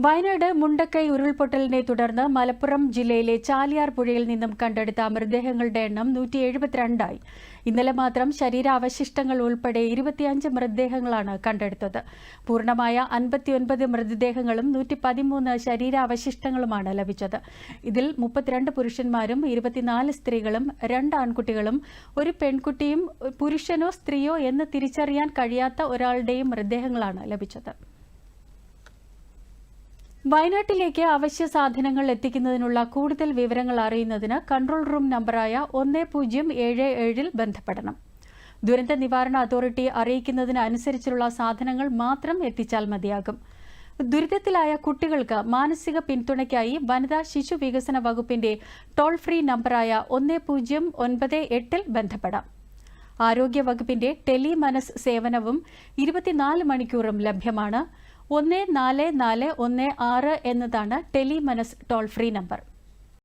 വയനാട് മുണ്ടക്കൈ ഉരുൾപൊട്ടലിനെ തുടർന്ന് മലപ്പുറം ജില്ലയിലെ ചാലിയാർ പുഴയിൽ നിന്നും കണ്ടെടുത്ത മൃതദേഹങ്ങളുടെ എണ്ണം 172ആയി. ഇന്നലെ മാത്രം ശരീരാവശിഷ്ടങ്ങൾ ഉൾപ്പെടെ 25 മൃതദേഹങ്ങളാണ് കണ്ടെടുത്തത്. പൂർണ്ണമായ 59 മൃതദേഹങ്ങളും 113 ശരീരാവശിഷ്ടങ്ങളുമാണ് ലഭിച്ചത്. ഇതിൽ 32 പുരുഷന്മാരും 24 സ്ത്രീകളും 2 ആൺകുട്ടികളും 1 പെൺകുട്ടിയും പുരുഷനോ സ്ത്രീയോ എന്ന് തിരിച്ചറിയാൻ കഴിയാത്ത ഒരാളുടെയും മൃതദേഹങ്ങളാണ് ലഭിച്ചത്. വയനാട്ടിലേക്ക് അവശ്യ സാധനങ്ങൾ എത്തിക്കുന്നതിനുള്ള കൂടുതൽ വിവരങ്ങൾ അറിയുന്നതിന് കൺട്രോൾ റൂം നമ്പറായ 1077 ബന്ധപ്പെടണം. ദുരന്ത നിവാരണ അതോറിറ്റി അറിയിക്കുന്നതിന് അനുസരിച്ചുള്ള സാധനങ്ങൾ മാത്രം എത്തിച്ചാൽ മതിയാകും. ദുരിതത്തിലായ കുട്ടികൾക്ക് മാനസിക പിന്തുണയ്ക്കായി വനിതാ ശിശു വികസന വകുപ്പിന്റെ ടോൾ ഫ്രീ നമ്പറായ 1098 ബന്ധപ്പെടാം. ആരോഗ്യ വകുപ്പിന്റെ ടെലി മനസ് സേവനവും 24 മണിക്കൂറും ലഭ്യമാണ്. 144416 എന്നതാണ് ടെലി മനസ് ടോൾ ഫ്രീ നമ്പർ.